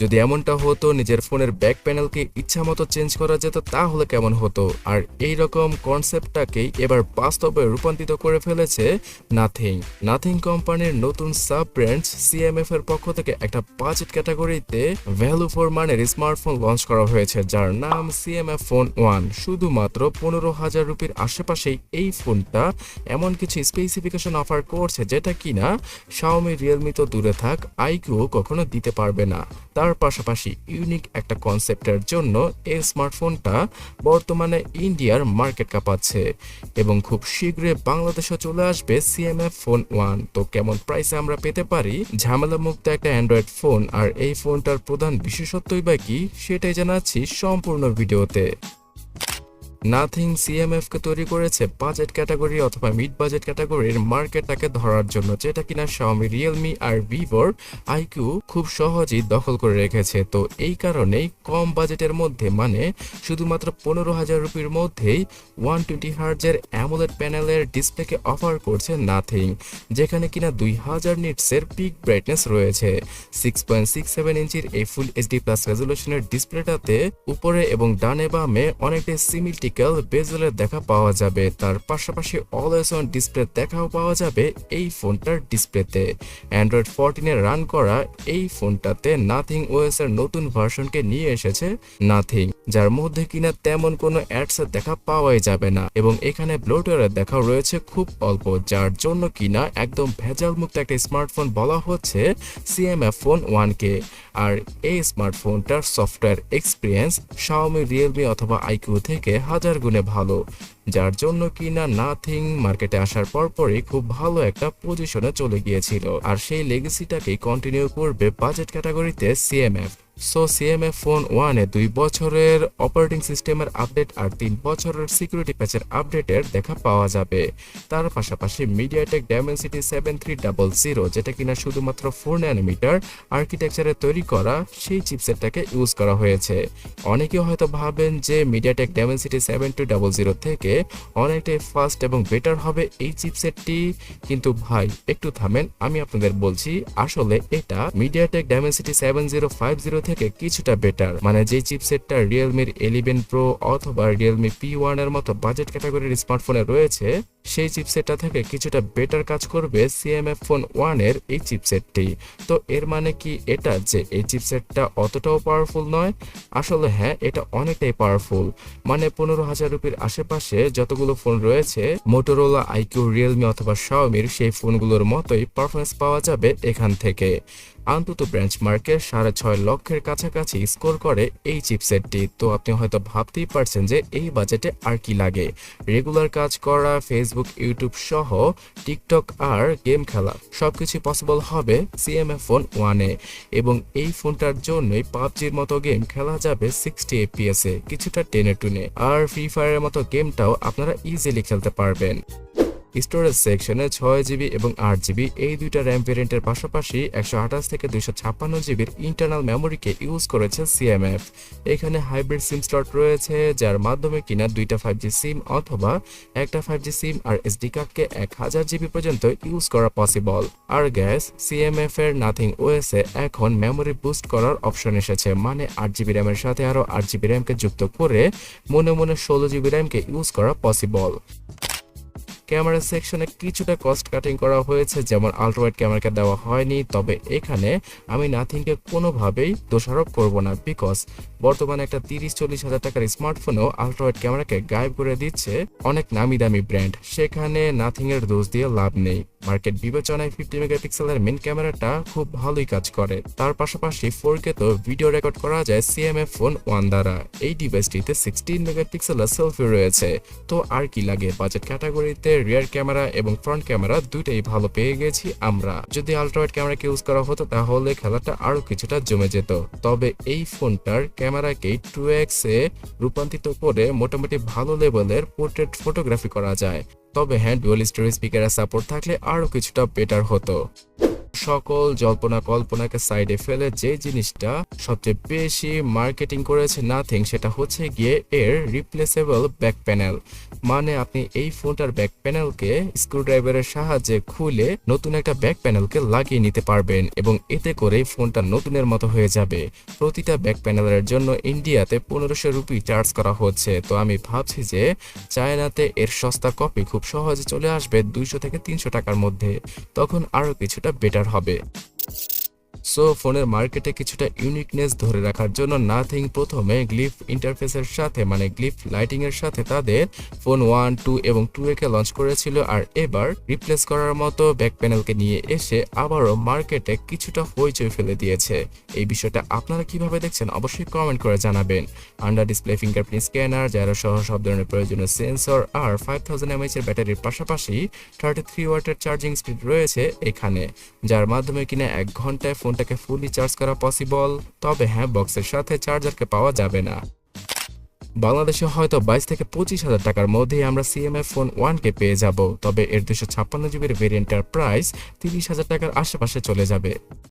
যদি এমনটা হতো নিজের ফোনের ব্যাক প্যানেলকে ইচ্ছামতো চেঞ্জ করা যেত তাহলে কেমন হতো। আর এই রকম কনসেপ্টটাকেই এবার বাস্তবে রূপান্তরিত করে ফেলেছে নাথিং। নাথিং কোম্পানির নতুন সাব ব্র্যান্ড সিএমএফ এর পক্ষ থেকে একটা বাজেট ক্যাটাগরিতে ভ্যালু ফর মানির স্মার্টফোন লঞ্চ করা হয়েছে, যার নাম সিএমএফ ফোন 1। শুধুমাত্র 15,000 রুপির আশেপাশেই এই ফোনটা এমন কিছু স্পেসিফিকেশন অফার করছে যেটা কিনা Xiaomi, Realme তো দূরে থাক, আইকিউ কখনো দিতে পারবে না। তার পাশাপাশি ইউনিক একটা কনসেপ্টের জন্য এই স্মার্টফোনটা বর্তমানে ইন্ডিয়ার মার্কেট কাঁপাচ্ছে এবং খুব শীঘ্রই বাংলাদেশে চলে আসবে সিএমএফ ফোন 1। তো কেমন প্রাইসে আমরা পেতে পারি ঝামেলা মুক্ত একটা অ্যান্ড্রয়েড ফোন, আর এই ফোনটার প্রধান বিশেষত্বই বা কি সেটাই জানাচ্ছি সম্পূর্ণ ভিডিওতে। নাথিং সিএমএফ কে তৈরি করেছে বাজেট ক্যাটাগরি অথবা মিড বাজেট ক্যাটাগরির মার্কেটটাকে ধরার জন্য, যেটা কিনা Xiaomi, Realme আর Vivoর আইকিউ খুব সহজেই দখল করে রেখেছে। তো এই কারণেই কম বাজেটের মধ্যে মানে শুধুমাত্র 15,000 রুপির মধ্যেই 120 হার্জের অ্যামোলেড প্যানেলের ডিসপ্লেকে অফার করছে নাথিং, যেখানে কিনা 2000 নিটসের পিক ব্রাইটনেস রয়েছে। 6.67 ইঞ্চির এই ফুল এইচডি প্লাস রেজলিউশনের ডিসপ্লেটাতে উপরে এবং ডানে বামে অনেকটাই সিমিলটিক্যাল বেজেলের দেখা পাওয়া যাবে। তার পাশাপাশি অলওয়েজ অন ডিসপ্লে দেখাও পাওয়া যাবে এই ফোনটার ডিসপ্লেতে। অ্যান্ড্রয়েড 14 রান করা এই ফোনটাতে নাথিং ওএস এর নতুন ভার্সনকে নিয়ে এসেছে নাথিং, যার মধ্যে কিনা তেমন কোনো অ্যাডস এর দেখা পাওয়াই যাবে না এবং এখানে ব্লোটওয়্যারের দেখাও রয়েছে খুব অল্প, যার জন্য কিনা একদম ভেজাল মুক্ত একটা স্মার্টফোন বলা হচ্ছে সিএমএফ ফোন 1 কে। আর এই স্মার্টফোনটার সফটওয়্যার এক্সপিরিয়েন্স Xiaomi, Realme অথবা আইকিউ থেকে হাজার গুণে ভালো, যার জন্য কিনা নাথিং মার্কেটে আসার পরপরই খুব ভালো একটা পজিশনে চলে গিয়েছিল। আর সেই লেগেসিটাকেই কন্টিনিউ করবে বাজেট ক্যাটাগরিতে সিএমএফ। সিএমএফ ফোন 1 এ 2 বছরের অপারেটিং সিস্টেমের আপডেট আর 3 বছরের সিকিউরিটি প্যাচের আপডেটের দেখা পাওয়া যাবে। তার পাশাপাশি মিডিয়াটেক ডাইমেনসিটি 7300, যেটা কিনা শুধুমাত্র 4 ন্যানোমিটার আর্কিটেকচারে তৈরি করা সেই চিপসেটটাকে ইউজ করা হয়েছে। অনেকে হয়তো ভাবেন যে মিডিয়াটেক ডাইমেনসিটি 7200 থেকে অনেকটাই ফাস্ট এবং বেটার হবে এই চিপসেটটি, কিন্তু ভাই একটু থামেন, আমি আপনাদের বলছি আসলে এটা মিডিয়াটেক ডাইমেনসিটি 7050 থেকে কিছুটা বেটার। মানে যে চিপসেটটা রিয়েলমির 11 প্রো অথবা রিয়েলমি P1 এর মতো বাজেট ক্যাটাগরির স্মার্টফোনে রয়েছে, সেই চিপসেটটা থেকে কিছুটা বেটার কাজ করবে সিএমএফ ফোন 1 এর এই চিপসেটটি। তো এর মানে কি এটা যে এই চিপসেটটা অতটাও পাওয়ারফুল নয়? আসলে হ্যাঁ, এটা অনেকটাই পাওয়ারফুল। মানে 15,000 রুপির আশেপাশে যতগুলো ফোন রয়েছে মোটোরোলা, আইকিউ, রিয়েলমি অথবা Xiaomiর সেই ফোনগুলোর মতোই পারফরমেন্স পাওয়া যাবে এখান থেকে। অন্তত বেঞ্চমার্কের 6.5 লক্ষের কাছাকাছি স্কোর করে এই চিপসেটটি। তো আপনি হয়তো ভাবতেই পারছেন যে এই বাজেটে আর কি লাগে। রেগুলার কাজ করা, ফেসবুক, ইউটিউব সহ টিকটক আর গেম খেলা সবকিছু পসিবল হবে সিএমএফ ফোন 1 এ, এবং এই ফোনটার জন্যই পাবজির মতো গেম খেলা যাবে 60 FPS এ, কিছুটা টেনে টুনে। আর ফ্রি ফায়ারের মতো গেমটাও আপনারা ইজিলি খেলতে পারবেন। স্টোরেজ সেকশনে 6GB এবং 8GB এই দুইটা র্যাম ভেরিয়েন্টের পাশাপাশি 128 থেকে 256GBর ইন্টারনাল মেমোরিকে ইউজ করেছে সিএমএফ। এখানে হাইব্রিড সিম স্লট রয়েছে, যার মাধ্যমে কিনা দুইটা 5G সিম অথবা একটা 5G সিম আর এসডি কার্ডকে 1000GB পর্যন্ত ইউজ করা পসিবল। আর গ্যাস সিএমএফ এর নাথিং ওএস এ এখন মেমোরি বুস্ট করার অপশন এসেছে, মানে 8GB র্যামের সাথে আরো 8GB র্যামকে যুক্ত করে মনে মনে 16GB র্যামকে ইউজ করা পসিবল। ক্যামেরা সেকশনে কিছুটা কস্ট কাটিং করা হয়েছে, যেমন আল্ট্রাওয়াইড ক্যামেরাকে দেওয়া হয়নি। তবে এখানে আমি নাথিংকে কোনোভাবেই দোষারোপ করব না, বিকজ বর্তমানে একটা 30-40 হাজার টাকার স্মার্টফোনেও আল্ট্রাওয়াইড ক্যামেরাকে গায়েব করে দিচ্ছে অনেক নামি দামি ব্র্যান্ড। সেখানে নাথিং এর দোষ দিয়ে লাভ নেই। মার্কেট বিবেচনায় 50 মেগাপিক্সেলের মেন ক্যামেরাটা খুব ভালোই কাজ করে। তার পাশাপাশি 4K তো ভিডিও রেকর্ড করা যায় সিএমএফ ফোন 1 দ্বারা। এই ডিভাইসটিতে 16 মেগাপিক্সেলের সেলফি রয়েছে। তো আর কি লাগে, বাজেট ক্যাটাগরিতে রিয়ার ক্যামেরা এবং ফ্রন্ট ক্যামেরা দুইটাই ভালো পেয়ে গেছি আমরা। যদি আল্ট্রাওয়াইড ক্যামেরাকে ইউজ করা হতো তাহলে খেলাটা আরো কিছুটা জমে যেত। তবে এই ফোনটার ক্যামেরাকে 2x এ রূপান্তরিত করে মোটামুটি ভালো লেভেলের পোর্ট্রেট ফটোগ্রাফি করা যায়। তবে হ্যাঁ, ডুয়াল স্টোরেজ স্পিকারের সাপোর্ট থাকলে আরো কিছুটা বেটার হতো। সকল জল্পনা কল্পনাকে সাইডে ফেলে যে জিনিসটা সবচেয়ে বেশি মার্কেটিং করেছে নাথিং, সেটা হচ্ছে গিয়ে এর রিপ্লেসেবল ব্যাক প্যানেল। মানে আপনি এই ফোনটার ব্যাক প্যানেলকে স্ক্রুড্রাইভারের সাহায্যে খুলে নতুন একটা ব্যাক প্যানেলকে লাগিয়ে নিতে পারবেন এবং এতে করে ফোনটা নতুনের মতো হয়ে যাবে। প্রতিটা ব্যাক প্যানেলের জন্য ইন্ডিয়াতে 1500 রুপি চার্জ করা হচ্ছে। তো আমি ভাবছি যে চায়নাতে এর সস্তা কপি খুব সহজে চলে আসবে 200 থেকে 300 টাকার মধ্যে, তখন আরও কিছুটা বেটার হবে। সো ফোনের মার্কেটে কিছুটা ইউনিকনেস ধরে রাখার জন্য নাথিং প্রথমে গ্লিফ ইন্টারফেসের সাথে মানে গ্লিফ লাইটিং এর সাথে তাদের ফোন 1, 2 এবং 2A কে লঞ্চ করেছিল, আর এবার রিপ্লেস করার মতো ব্যাক প্যানেলকে নিয়ে এসে আবারও মার্কেটে কিছুটা হইচই ফেলে দিয়েছে। এই বিষয়টা আপনারা কিভাবে দেখছেন অবশ্যই কমেন্ট করে জানাবেন। Under display fingerprint scanner, gyro সহ সব ধরনের প্রয়োজনীয় সেন্সর আর 5000 mAh এর ব্যাটারির পাশাপাশি 33 ওয়াটের চার্জিং স্পিড রয়েছে এখানে, যার মাধ্যমে কিনা 1 ঘন্টায় ফোনটাকে ফুলি চার্জ করা পসিবল। তবে হ্যাঁ, বক্সের সাথে চার্জারকে পাওয়া যাবে না। বাংলাদেশে হয়তো 22 থেকে 25,000 টাকার মধ্যেই আমরা CMF ফোন 1 কে পেয়ে যাব, তবে এর 256 জিবির ভেরিয়েন্টের প্রাইস 30,000 টাকার আশেপাশে চলে যাবে।